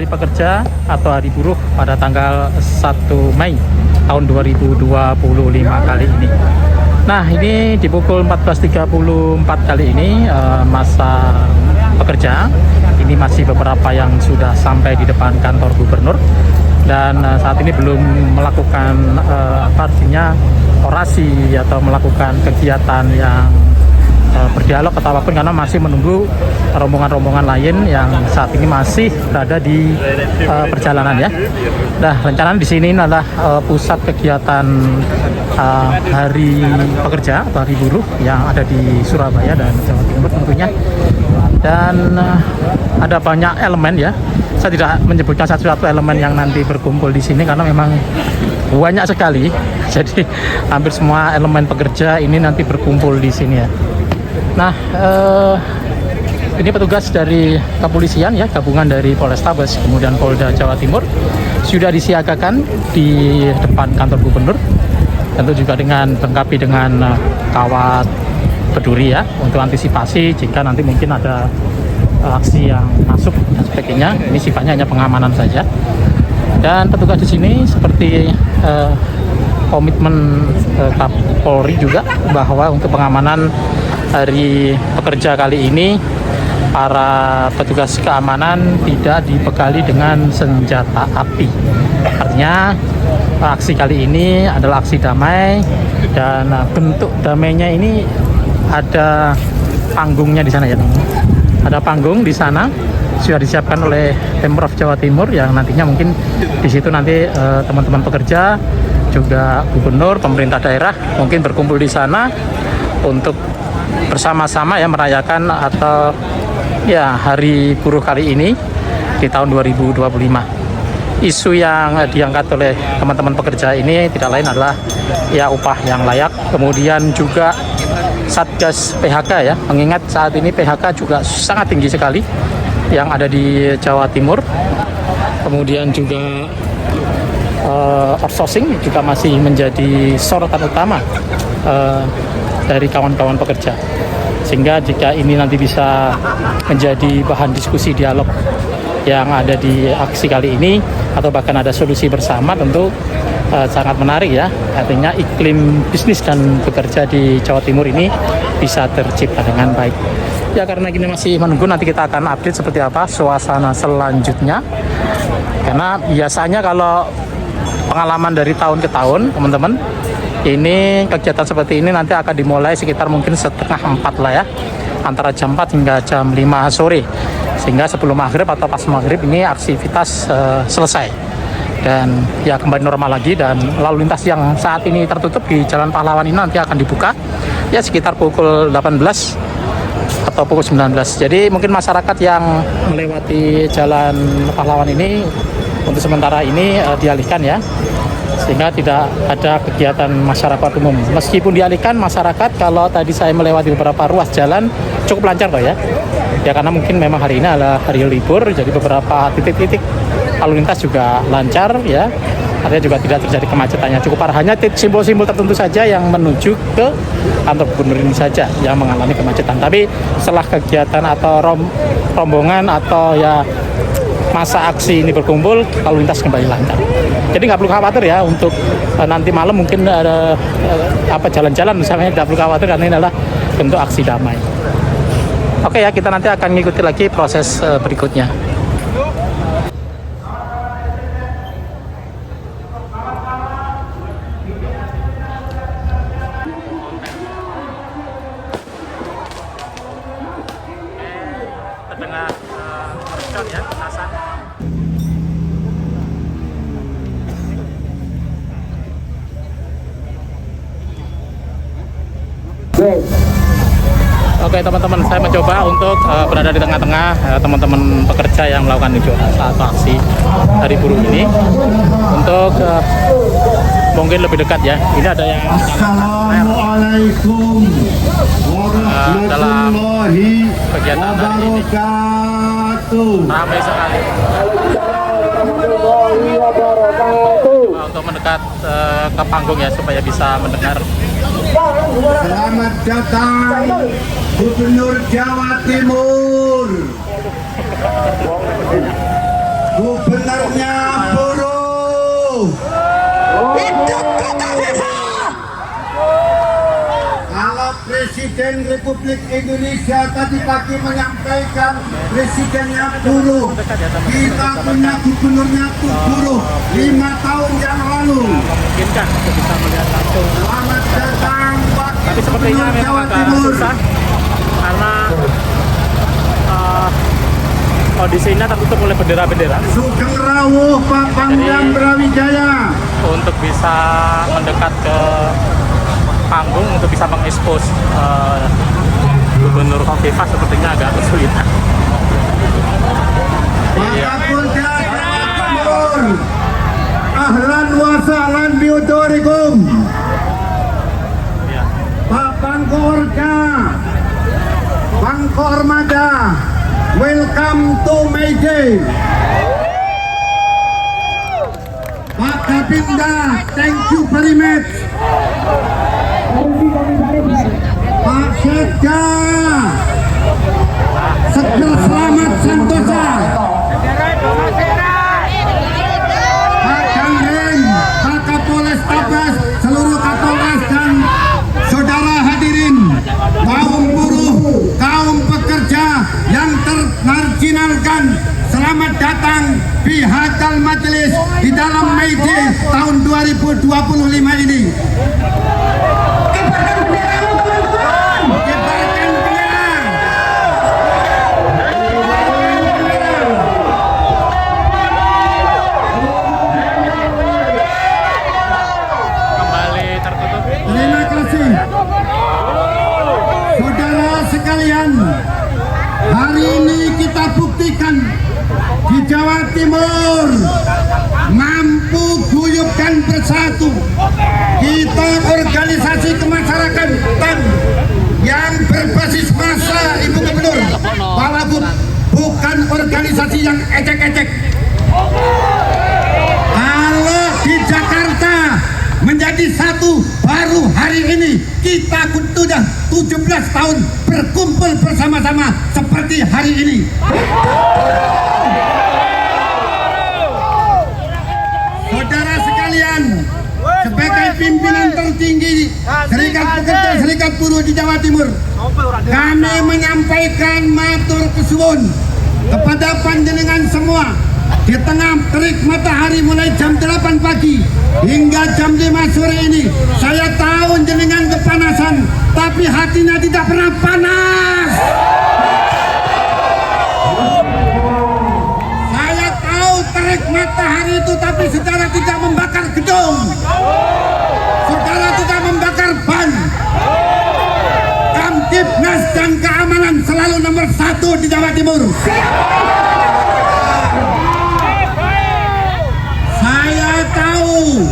Hari Pekerja atau Hari Buruh pada tanggal 1 Mei tahun 2025 kali ini. Nah, ini di pukul 14.34 kali ini masa pekerja. Ini masih beberapa yang sudah sampai di depan kantor gubernur dan saat ini belum melakukan artinya orasi atau melakukan kegiatan yang berdialog atau apapun, karena masih menunggu rombongan-rombongan lain yang saat ini masih berada di perjalanan ya. Nah, rencana di sini adalah pusat kegiatan Hari Pekerja atau Hari Buruh yang ada di Surabaya dan Jawa Timur tentunya. Dan ada banyak elemen ya. Saya tidak menyebutkan satu-satu elemen yang nanti berkumpul di sini karena memang banyak sekali. Jadi hampir semua elemen pekerja ini nanti berkumpul di sini ya. Nah, ini petugas dari kepolisian ya, gabungan dari Polrestabes kemudian Polda Jawa Timur sudah disiagakan di depan kantor gubernur, tentu juga dengan lengkapi dengan kawat berduri ya untuk antisipasi jika nanti mungkin ada aksi yang masuk dan sebagainya. Ini sifatnya hanya pengamanan saja. Dan petugas di sini seperti komitmen Kapolri juga bahwa untuk pengamanan Hari Pekerja kali ini para petugas keamanan tidak dibekali dengan senjata api. Artinya aksi kali ini adalah aksi damai dan bentuk damainya ini ada panggungnya di sana ya. Ada panggung di sana sudah disiapkan oleh Pemprov Jawa Timur yang nantinya mungkin di situ nanti teman-teman pekerja juga gubernur, pemerintah daerah mungkin berkumpul di sana untuk bersama-sama ya merayakan atau ya Hari Buruh kali ini di tahun 2025. Isu yang diangkat oleh teman-teman pekerja ini tidak lain adalah ya upah yang layak, kemudian juga Satgas PHK ya, mengingat saat ini PHK juga sangat tinggi sekali yang ada di Jawa Timur. Kemudian juga outsourcing juga masih menjadi sorotan utama dari kawan-kawan pekerja, sehingga jika ini nanti bisa menjadi bahan diskusi dialog yang ada di aksi kali ini atau bahkan ada solusi bersama, tentu sangat menarik ya. Artinya iklim bisnis dan bekerja di Jawa Timur ini bisa tercipta dengan baik ya. Karena ini masih menunggu, nanti kita akan update seperti apa suasana selanjutnya, karena biasanya kalau pengalaman dari tahun ke tahun teman-teman, ini kegiatan seperti ini nanti akan dimulai sekitar mungkin 3:30 lah ya, antara jam 4 hingga jam 5 sore, sehingga sebelum maghrib atau pas maghrib ini aktivitas selesai dan ya kembali normal lagi. Dan lalu lintas yang saat ini tertutup di Jalan Pahlawan ini nanti akan dibuka ya sekitar pukul 18 atau pukul 19. Jadi mungkin masyarakat yang melewati Jalan Pahlawan ini untuk sementara ini dialihkan ya, sehingga tidak ada kegiatan masyarakat umum. Meskipun dialihkan, masyarakat kalau tadi saya melewati beberapa ruas jalan cukup lancar kok ya. Ya karena mungkin memang hari ini adalah hari libur, jadi beberapa titik-titik lalu lintas juga lancar ya. Artinya juga tidak terjadi kemacetannya cukup parah. Hanya simbol-simbol tertentu saja yang menuju ke kantor gubernur ini saja yang mengalami kemacetan. Tapi setelah kegiatan atau rombongan atau ya masa aksi ini berkumpul, lalu lintas kembali lancar. Jadi nggak perlu khawatir ya untuk nanti malam mungkin ada jalan-jalan misalnya, tidak perlu khawatir karena ini adalah bentuk aksi damai. Oke ya, kita nanti akan mengikuti lagi proses berikutnya. Terdengar mercon ya, petasan. Oke teman-teman, saya mencoba untuk berada di tengah-tengah teman-teman pekerja yang melakukan unjuk rasa atau aksi Hari Buruh ini untuk mungkin lebih dekat ya. Ini ada yang Assalamualaikum warahmatullahi wabarakatuh. Ramai sekali untuk mendekat ke panggung ya, supaya bisa mendengar. Selamat datang Gubernur Jawa Timur. Gubernurnya buruh. Hidup kota FIFA. Kalau Presiden Republik Indonesia tadi pagi menyampaikan presidennya buruh, kita punya gubernurnya buruh 5 tahun yang lalu. Memungkinkan untuk bisa melihat langsung. Selamat datang Pak Tapi sepertinya Gubernur memang Jawa agak Timur. susah karena kondisinya tertutup oleh bendera-bendera. Sugeng Rawuh Pak Pangdam Brawijaya. Untuk bisa mendekat ke panggung untuk bisa mengekspos Gubernur Khofifah sepertinya agak kesulitan. Pak Kapolda Jawa Timur. Ahlan wa sahlan biudhurikum. Ya. Pak Pangkorda, Pangkormada, welcome to Meiji. Pak Kapinda, thank you very much. Pak Sekda, Seger Selamat Santosa. Pak Danrem, Pak Kapolres Tabas, seluruh Kapolres dan saudara hadirin, kaum buruh, kaum pekerja yang termarginalkan, selamat datang di hadal majelis di dalam May Day tahun 2025 ini. Kibarkan bendera, teman-teman. Kibarkan bendera. Kembali tertutup. Terima kasih. Saudara sekalian, hari ini kita buktikan di Jawa Timur mampu guyup dan bersatu. Kita organisasi kemasyarakatan yang berbasis massa, Ibu Gubernur, walaupun bukan organisasi yang ecek-ecek. Kalau di Jakarta menjadi satu baru hari ini kita sudah 17 tahun berkumpul bersama-sama seperti hari ini. Saudara sekalian, sebagai pimpinan tertinggi Serikat Pekerja Serikat Buruh di Jawa Timur, kami menyampaikan matur kesuwun kepada panjenengan semua. Di tengah terik matahari mulai jam 8 pagi hingga jam 5 sore ini, saya tahu jenengan kepanasan, tapi hatinya tidak pernah panas. Saya tahu terik matahari itu, tapi saudara tidak membakar gedung, saudara tidak membakar ban. Kamtibnas dan keamanan selalu nomor 1 di Jawa Timur. Saya tahu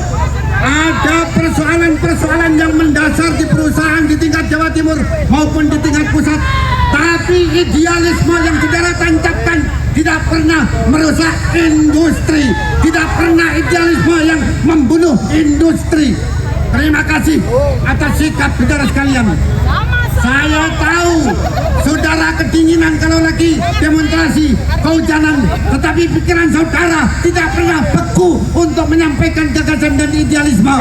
ada persoalan-persoalan yang mendasar di perusahaan di tingkat Jawa Timur maupun di tingkat pusat, tapi idealisme yang saudara tancapkan tidak pernah merusak industri, tidak pernah idealisme yang membunuh industri. Terima kasih atas sikap saudara sekalian. Saya tahu saudara kedinginan kalau lagi demonstrasi, kehujanan, tetapi pikiran saudara tidak pernah beku untuk menyampaikan gagasan dan idealisme.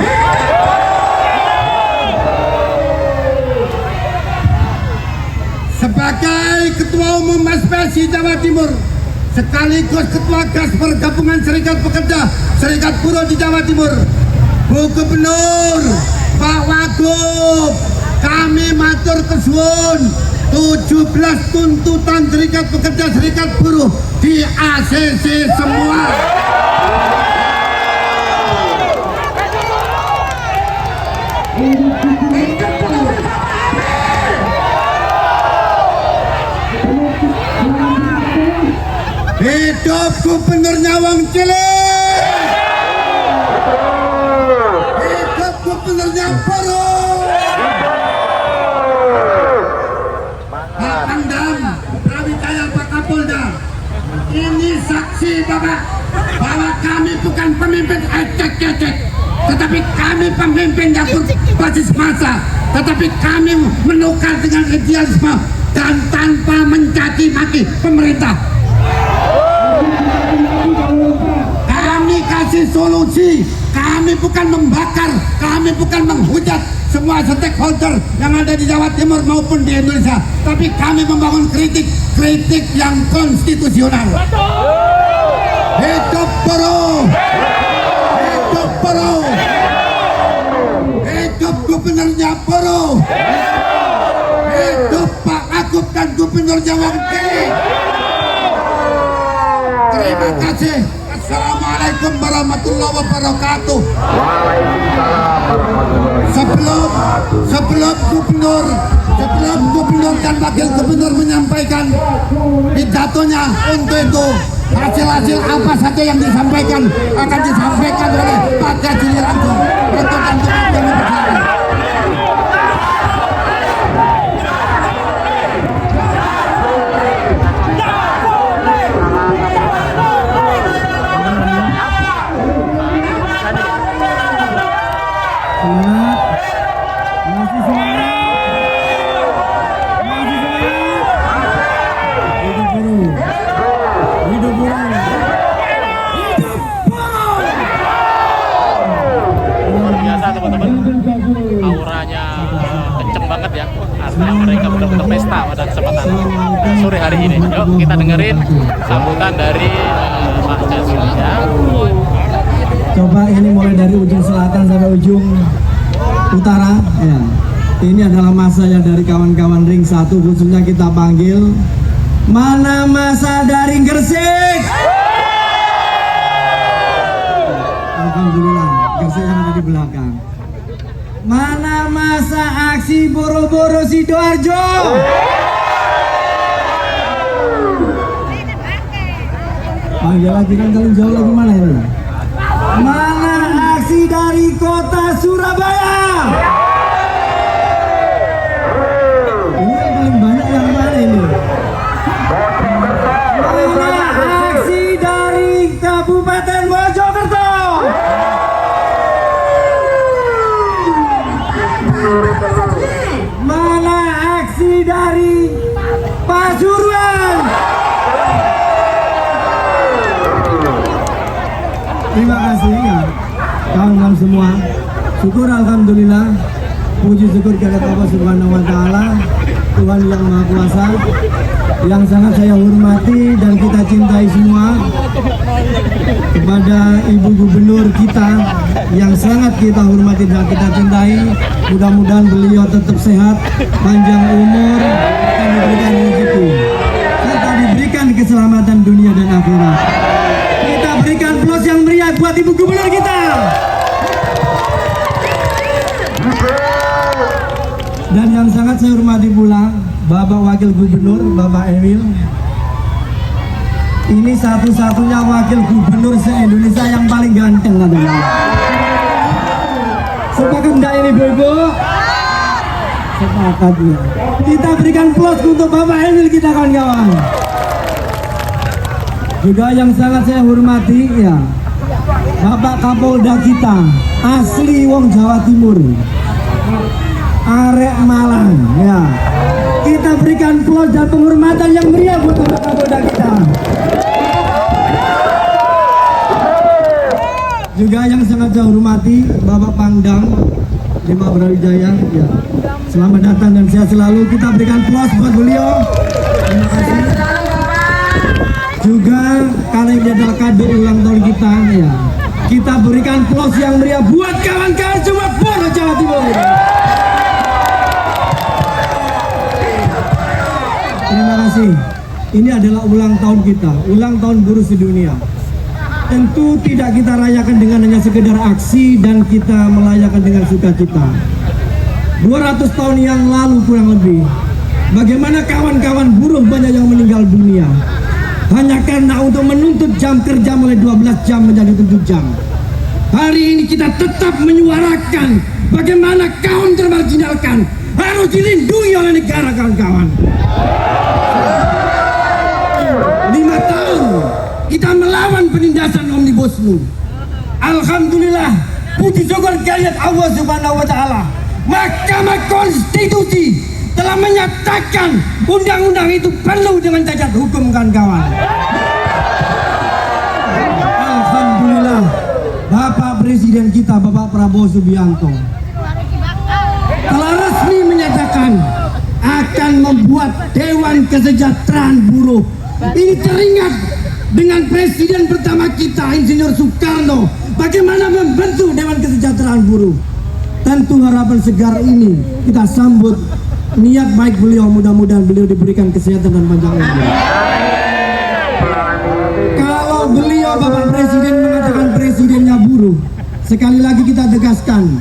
Sebagai Ketua Umum MASPSI Jawa Timur, sekaligus Ketua Gasper Gabungan Serikat Pekerja Serikat Buruh di Jawa Timur, Bu Gubernur, Pak Wagub, kami matur kesuwun 17 tuntutan Serikat Pekerja Serikat Buruh di ACC semua. Hidup Gubernurnya Wong Cilik. Hidup Gubernurnya Buruh. Pak Pangdam Brawijaya, Pak Kapolda, ini saksi Bapak bahwa kami bukan pemimpin ecek-ecek, tetapi kami pemimpin yang berbasis massa, tetapi kami menukar dengan idealisme dan tanpa mencaci maki pemerintah. kasih solusi. Kami bukan membakar, kami bukan menghujat semua stakeholder yang ada di Jawa Timur maupun di Indonesia, tapi kami membangun kritik yang konstitusional. Hidup buruh, hidup buruh, hidup gubernurnya buruh, hidup Pak Agub dan gubernurnya Wong Kili. Terima kasih. Assalamualaikum warahmatullahi wabarakatuh. Sebelum gubernur dan wakil gubernur menyampaikan pidatonya, untuk itu hasil-hasil apa saja yang disampaikan akan disampaikan oleh Pak Jajili langsung. Untuk kami bersama. Auranya kenceng banget ya, artinya mereka benar-benar pesta pada kesempatan sore hari ini. Yuk kita dengerin sambutan dari Pak Jajili ya. Coba ini mulai dari ujung selatan sampai ujung utara ya. Ini adalah masa yang dari kawan-kawan Ring 1 khususnya kita panggil. Mana masa dari Gresik? Alhamdulillah, Gresik yang ada di belakang. Mana masa aksi Boro-Boro Sidoarjo? Panggil lagi kan, kalian jauh lagi mana ini? Mana aksi dari kota Surabaya? Ini yang paling banyak yang mana ini? Mana aksi dari Kabupaten Mojokerto? Mana aksi dari Pasuruan? Terima kasih ya kawan-kawan semua. Syukur alhamdulillah, puji syukur kepada Allah Subhanahu wa taala, Tuhan yang Maha Kuasa, yang sangat saya hormati dan kita cintai semua, kepada Ibu Gubernur kita yang sangat kita hormati dan kita cintai. Mudah-mudahan beliau tetap sehat, panjang umur, dan diberikan rezeki, serta diberikan keselamatan dunia dan akhirat. Kita berikan aplaus yang meriah buat Ibu Gubernur kita. Dan yang sangat saya hormati pula Bapak Wakil Gubernur, Bapak Emil. Ini satu-satunya Wakil Gubernur se-Indonesia yang paling ganteng katanya. Sepakat enggak ini Bu? Sepakat ya. Kita berikan aplaus untuk Bapak Emil kita kawan-kawan. Juga yang sangat saya hormati ya, Bapak Kapolda kita, asli wong Jawa Timur, arek Malang ya. Kita berikan aplaus dan penghormatan yang meriah buat Bapak Kapolda kita. Juga yang sangat saya hormati Bapak Pangdam Lima Brawijaya ya. Selamat datang dan sehat selalu. Kita berikan aplaus buat beliau. Terima kasih. Juga karena ini adalah kado ulang tahun kita ya, kita berikan aplaus yang meriah buat kawan-kawan semua Boro Jawa Timur. Terima kasih. Ini adalah ulang tahun kita, ulang tahun buruh sedunia. Tentu tidak kita rayakan dengan hanya sekedar aksi dan kita merayakan dengan sukacita. 200 tahun yang lalu kurang lebih, bagaimana kawan-kawan buruh banyak yang meninggal dunia hanya karena untuk menuntut jam kerja mulai 12 jam menjadi 7 jam. Hari ini kita tetap menyuarakan bagaimana kaum termarginalkan harus dilindungi oleh negara kawan-kawan. 5 tahun kita melawan penindasan Omnibus Law. Alhamdulillah, puji syukur kalian Allah Subhanahu wa taala. Mahkamah Konstitusi telah menyatakan undang-undang itu penuh dengan cacat hukum kawan-kawan. Alhamdulillah, Presiden kita Bapak Prabowo Subianto telah resmi menyatakan akan membuat Dewan Kesejahteraan Buruh. Ini teringat dengan Presiden pertama kita Insinyur Soekarno, bagaimana membentuk Dewan Kesejahteraan Buruh. Tentu harapan segar ini kita sambut niat baik beliau, mudah-mudahan beliau diberikan kesehatan dan panjang umur. Kalau beliau Bapak Presiden mengatakan presidennya buruh, sekali lagi kita tegaskan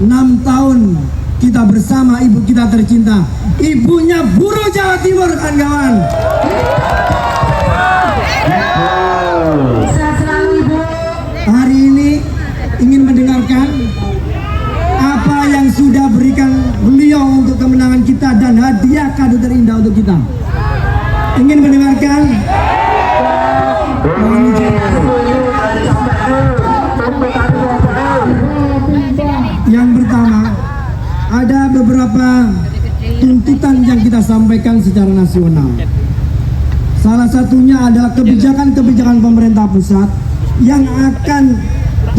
6 tahun kita bersama ibu kita tercinta, ibunya buruh Jawa Timur, kawan-kawan. Hari ini ingin mendengarkan apa yang sudah berikan beliau untuk kemenangan kita dan hadiah kado terindah untuk kita. Ingin mendengarkan? Yang pertama, ada beberapa tuntutan yang kita sampaikan secara nasional. Salah satunya adalah kebijakan-kebijakan pemerintah pusat yang akan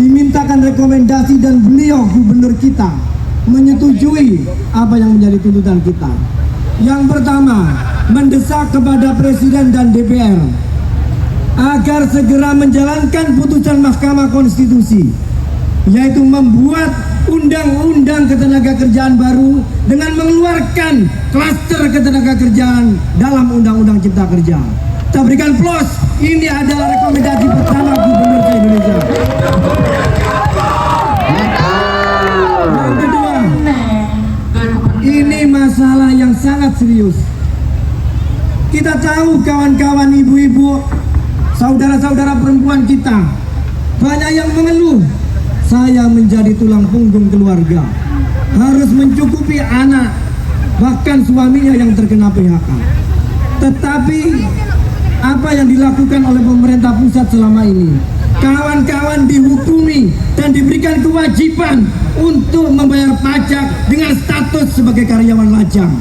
dimintakan rekomendasi dan beliau gubernur kita menyetujui apa yang menjadi tuntutan kita. Yang pertama, mendesak kepada Presiden dan DPR agar segera menjalankan putusan Mahkamah Konstitusi, yaitu membuat undang-undang ketenagakerjaan baru dengan mengeluarkan klaster ketenagakerjaan dalam undang-undang Cipta Kerja. Kita berikan plus, ini adalah rekomendasi pertama Gubernur Indonesia. Yang kedua, ini masalah yang sangat serius. Kita tahu kawan-kawan ibu-ibu, saudara-saudara perempuan kita, banyak yang mengeluh, saya menjadi tulang punggung keluarga, harus mencukupi anak, bahkan suaminya yang terkena PHK. Tetapi apa yang dilakukan oleh pemerintah pusat selama ini, kawan-kawan dihukumi dan diberikan kewajiban untuk membayar pajak dengan status sebagai karyawan lajang.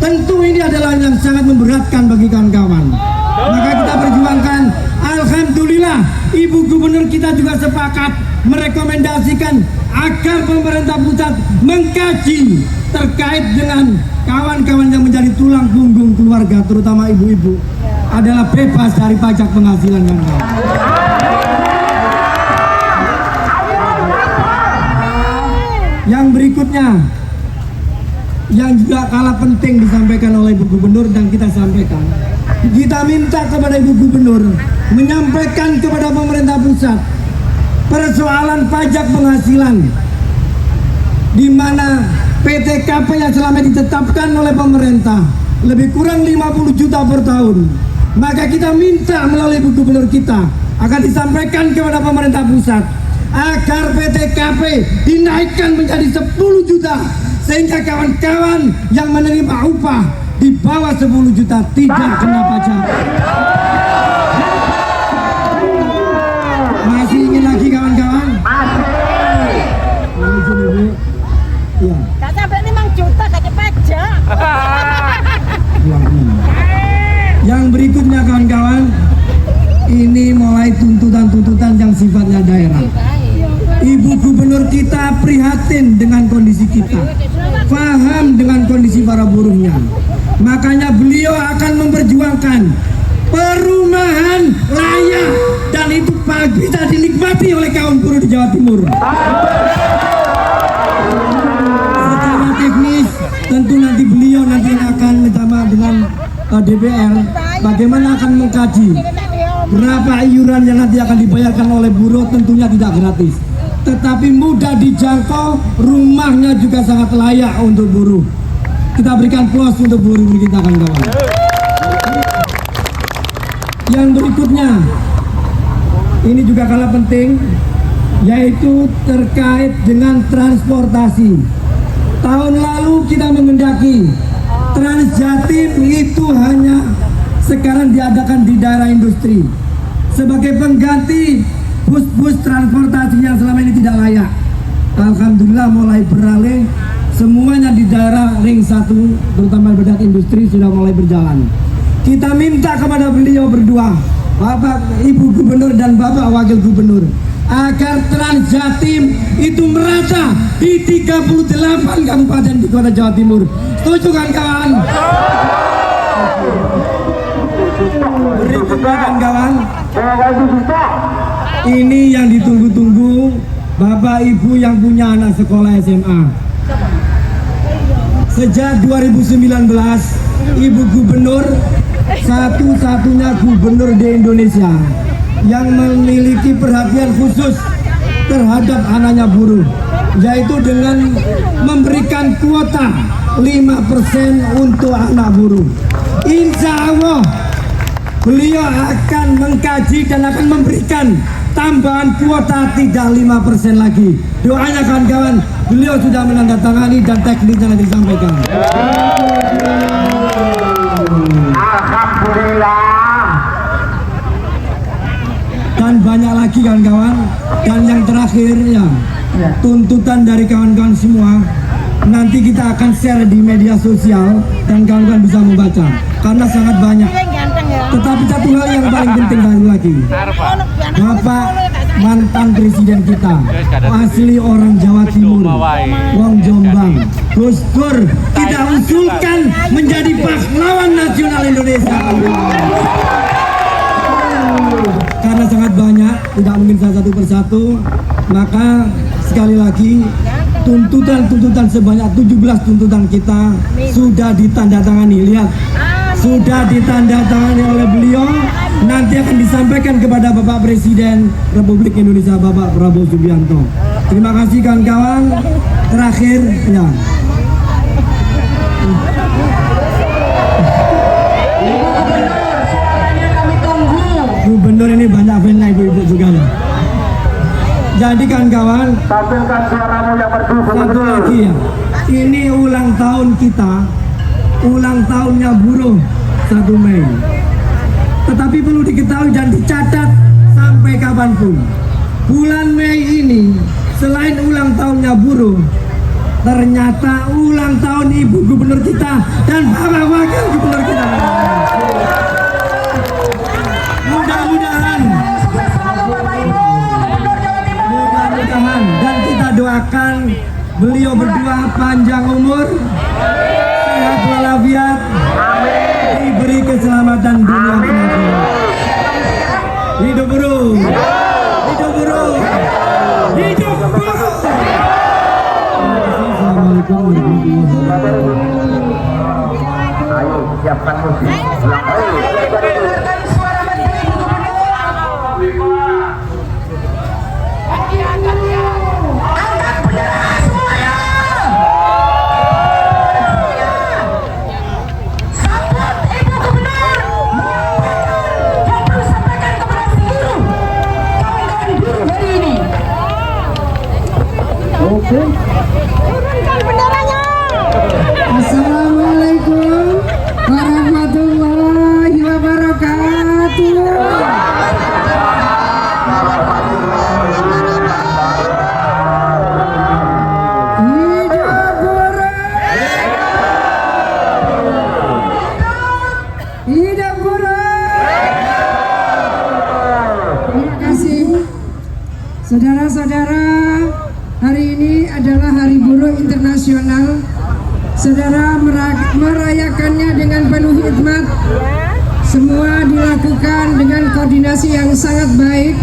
Tentu ini adalah yang sangat memberatkan bagi kawan-kawan. Maka kita perjuangkan. Alhamdulillah, Ibu Gubernur kita juga sepakat merekomendasikan agar pemerintah pusat mengkaji terkait dengan kawan-kawan yang menjadi tulang punggung keluarga, terutama ibu-ibu, adalah bebas dari pajak penghasilan kawan-kawan. Yang berikutnya, yang juga kalah penting disampaikan oleh Ibu Gubernur dan kita sampaikan, kita minta kepada Ibu Gubernur menyampaikan kepada pemerintah pusat persoalan pajak penghasilan, di mana PTKP yang selama ditetapkan oleh pemerintah lebih kurang 50 juta per tahun. Maka kita minta melalui Ibu Gubernur kita akan disampaikan kepada pemerintah pusat agar PTKP dinaikkan menjadi 10 juta, sehingga kawan-kawan yang menerima upah di bawah 10 juta tidak kena pajak. Masih ingin lagi kawan-kawan? Ya. Gak sampai 5 juta gak pajak. Yang berikutnya kawan-kawan, ini mulai tuntutan-tuntutan yang sifatnya daerah. Ibu Gubernur kita prihatin dengan kondisi kita, paham dengan kondisi para buruhnya. Makanya beliau akan memperjuangkan perumahan layak dan itu bisa dinikmati oleh kaum buruh di Jawa Timur. Secara teknis tentu nanti beliau akan bersama dengan DPR bagaimana akan mengkaji berapa iuran yang nanti akan dibayarkan oleh buruh. Tentunya tidak gratis, tetapi mudah dijangkau, rumahnya juga sangat layak untuk buruh. Kita berikan plus untuk buruh kita kawan-kawan. Yang berikutnya, ini juga kalah penting, yaitu terkait dengan transportasi. Tahun lalu kita mengendaki Transjatim itu hanya sekarang diadakan di daerah industri sebagai pengganti bus-bus transportasi yang selama ini tidak layak. Alhamdulillah mulai beralih, semuanya di daerah ring 1 terutama bedat industri sudah mulai berjalan. Kita minta kepada beliau berdua, Bapak Ibu Gubernur dan Bapak Wakil Gubernur, agar Trans Jatim itu merata di 38 kabupaten di kota Jawa Timur. Setuju kan kawan? Berikutnya kan kawan, ini yang ditunggu-tunggu Bapak Ibu yang punya anak sekolah SMA. Sejak 2019 Ibu Gubernur, satu-satunya gubernur di Indonesia yang memiliki perhatian khusus terhadap anaknya buruh, yaitu dengan memberikan kuota 5% untuk anak buruh. Insya Allah beliau akan mengkaji dan akan memberikan tambahan kuota tidak 5% lagi. Doanya kawan-kawan, beliau sudah menandatangani dan tekniknya nanti disampaikan. Alhamdulillah. Dan banyak lagi kawan-kawan. Dan yang terakhir ya, tuntutan dari kawan-kawan semua nanti kita akan share di media sosial dan kawan-kawan bisa membaca karena sangat banyak. Tetapi satu hal yang paling penting lagi, Bapak mantan presiden kita, asli orang Jawa Timur, Wong Jombang, Gus Dur, kita usulkan menjadi pahlawan nasional Indonesia. Karena sangat banyak, tidak mungkin satu persatu, maka sekali lagi tuntutan sebanyak 17 tuntutan kita sudah ditandatangani. Lihat, sudah ditandatangani oleh beliau, nanti akan disampaikan kepada Bapak Presiden Republik Indonesia Bapak Prabowo Subianto. Terima kasih kawan-kawan. Terakhir ya, Gubernur ini banyak fan-nya ibu-ibu juga ya. Jadi kawan-kawan, Tampilkan suaramu yang merdu. satu lagi ya, ini ulang tahun kita, ulang tahunnya buruh 1 Mei. Tetapi perlu diketahui dan dicatat sampai kapanpun, bulan Mei ini selain ulang tahunnya buruh, ternyata ulang tahun Ibu Gubernur kita dan Bapak Wakil Gubernur kita. Mudah-mudahan dan kita doakan beliau berdua panjang umur, sehat walafiat, diberi keselamatan dunia dan akhirat. Hidup buruh, hidup buruh, hidup buruh. Assalamualaikum warahmatullahi wabarakatuh. Ayo siapkan musik. Turunkan benderanya. Assalamualaikum warahmatullahi wabarakatuh. Hidup buruh, hidup buruh. Terima kasih saudara-saudara. Hari ini adalah Hari Buruh Internasional. Saudara merayakannya dengan penuh hikmat. Semua dilakukan dengan koordinasi yang sangat baik.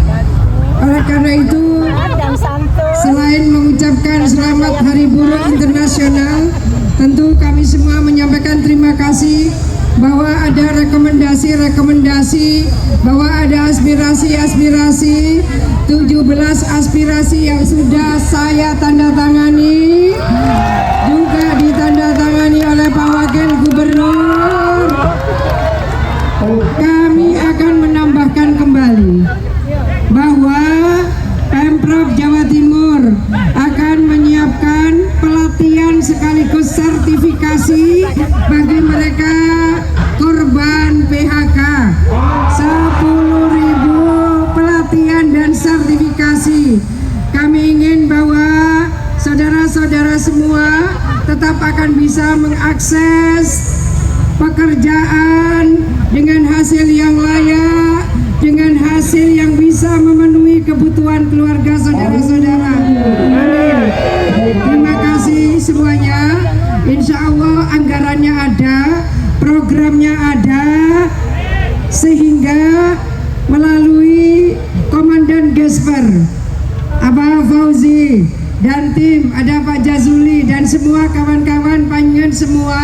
Oleh karena itu, selain mengucapkan selamat Hari Buruh Internasional, tentu kami semua menyampaikan terima kasih bahwa ada rekomendasi, bahwa ada aspirasi, 17 aspirasi yang sudah saya tanda tangani, juga ditandatangani oleh Pak Wakil Gubernur. Kami akan menambahkan kembali bahwa Pemprov Jawa Timur akan menyiapkan pelatihan sekaligus sertifikasi bagi mereka korban PHK. 10.000 pelatihan dan sertifikasi. Kami ingin bahwa saudara-saudara semua tetap akan bisa mengakses pekerjaan dengan hasil yang layak, dengan hasil yang bisa memenuhi kebutuhan keluarga saudara-saudara. Amin. Terima kasih semuanya. Insya Allah anggarannya ada, programnya ada, sehingga melalui Komandan Gesper, Abah Fauzi dan tim, ada Pak Jazuli dan semua kawan-kawan panjenengan semua,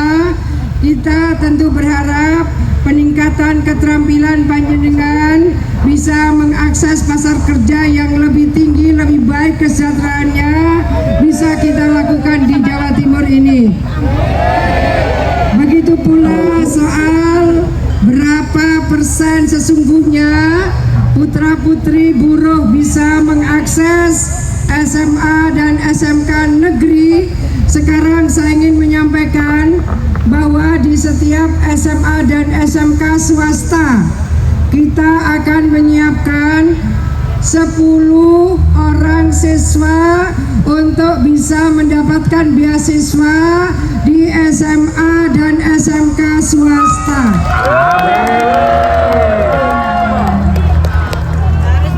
kita tentu berharap peningkatan keterampilan panjenengan bisa mengakses pasar kerja yang lebih tinggi, lebih baik kesejahteraannya bisa kita lakukan di Jawa Timur ini. Begitu pula soal berapa persen sesungguhnya putra-putri buruh bisa mengakses SMA dan SMK negeri. Sekarang saya ingin menyampaikan bahwa di setiap SMA dan SMK swasta kita akan menyiapkan 10 orang siswa untuk bisa mendapatkan beasiswa di SMA dan SMK swasta.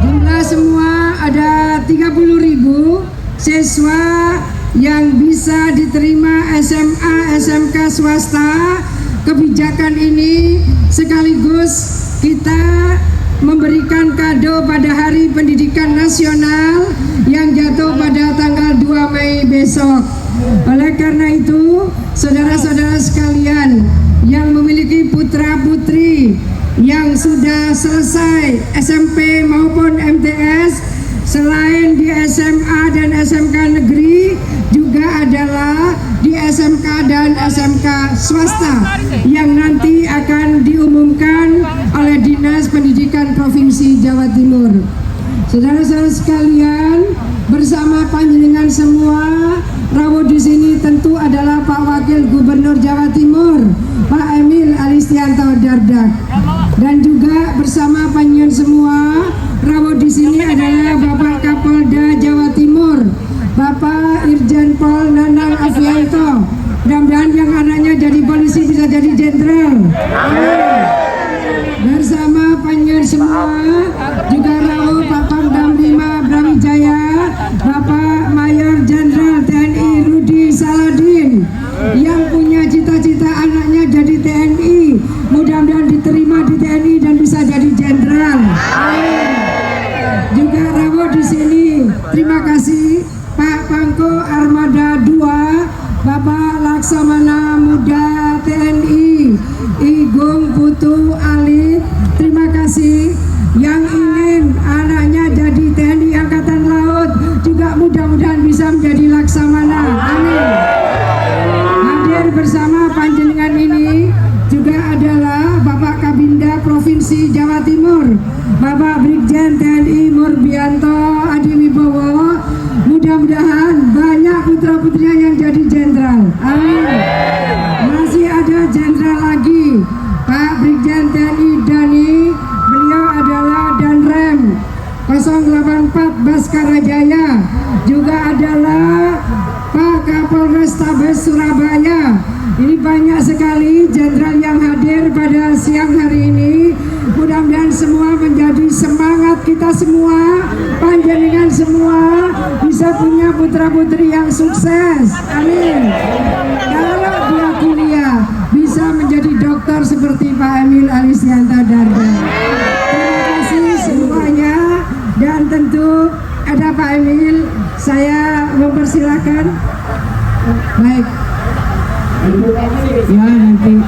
Jumlah semua ada 30.000 siswa yang bisa diterima SMA SMK swasta. Kebijakan ini sekaligus kita memberikan kado pada Hari Pendidikan Nasional yang jatuh pada tanggal 2 Mei besok. Oleh karena itu, saudara-saudara sekalian yang memiliki putra-putri yang sudah selesai SMP maupun MTS, selain di SMA dan SMK negeri, juga adalah di SMK dan SMK swasta yang nanti akan diumumkan oleh Dinas Pendidikan Provinsi Jawa Timur. Saudara-saudara sekalian, bersama panjenengan semua, rawuh di sini tentu adalah Pak Wakil Gubernur Jawa Timur, Pak Emil Alistianto Dardak, dan juga bersama panjenengan semua, rawuh di sini adalah Bapak Kapolda Jawa Timur, Bapak Irjen Pol Nanang Afianto. Mudah-mudahan yang anaknya jadi polisi bisa jadi jenderal. Bersama panjenengan semua juga rawuh Pak Pangdam 5 Brawijaya, Bapak Mayor Jenderal TNI Rudi Saladin yang punya cita-cita anaknya jadi TNI, mudah-mudahan diterima di TNI dan bisa jadi jenderal. Juga rawuh di sini, terima kasih Pak Pangko Armada 2, Bapak Laksamana Muda TNI Igung Putu Alit. Terima kasih yang ingin anaknya jadi TNI Angkatan Laut juga mudah-mudahan bisa menjadi Laksamana. Amin. Hadir bersama panjenengan ini juga adalah Bapak Kabinda Provinsi Jawa Timur, Bapak Brigjen TNI Murbianto Adiwibowo. Mudah-mudahan banyak putra-putrinya yang jadi jenderal. Amin. Masih ada jenderal lagi, Pak Brigjen TNI Dani. Beliau adalah Danrem 084 Baskara Jaya. Juga adalah Pak Kapolrestabes Surabaya. Ini banyak sekali jenderal yang hadir pada siang hari ini. Mudah-mudahan semua menjadi semangat kita semua, panjenengan semua bisa punya putra-putri yang sukses. Amin. Kalau dia kuliah bisa menjadi dokter seperti Pak Emil Alistianto Dardak. Terima kasih semuanya, dan tentu ada Pak Emil, saya mempersilahkan. Baik. Ya, nanti.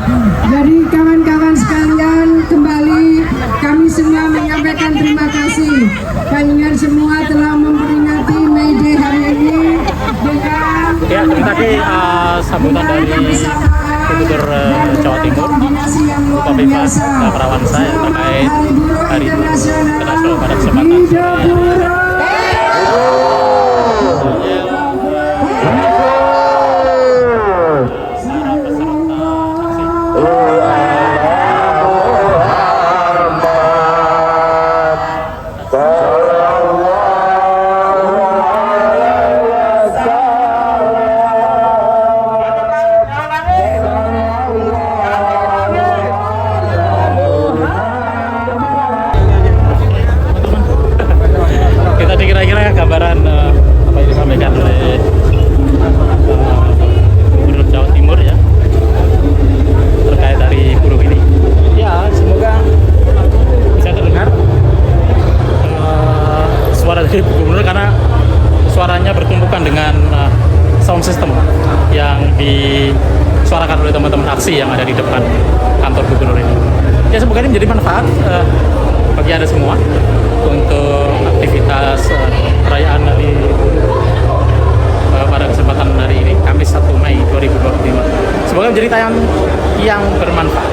Jadi kawan-kawan sekalian, kembali kami semua menyampaikan terima kasih. Panjenengan semua telah memperingati May Day hari ini dengan Ya, itu tadi sambutan dari Gubernur Jawa Timur, Kofifa Parawansa yang terkait Hari Buruh Internasional pada kesempatan besi yang ada di depan kantor gubernur ini. Ya semoga ini menjadi manfaat bagi Anda semua untuk aktivitas perayaan dari pada kesempatan hari ini, Kamis 1 Mei 2025. Semoga menjadi tayangan yang bermanfaat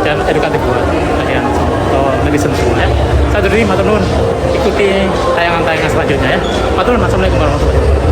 dan edukatif buat kalian atau netizen semua ya. Saya Dodi, matur nuwun, ikuti tayangan-tayangan selanjutnya ya. Matur nuwun, assalamualaikum warahmatullahi wabarakatuh.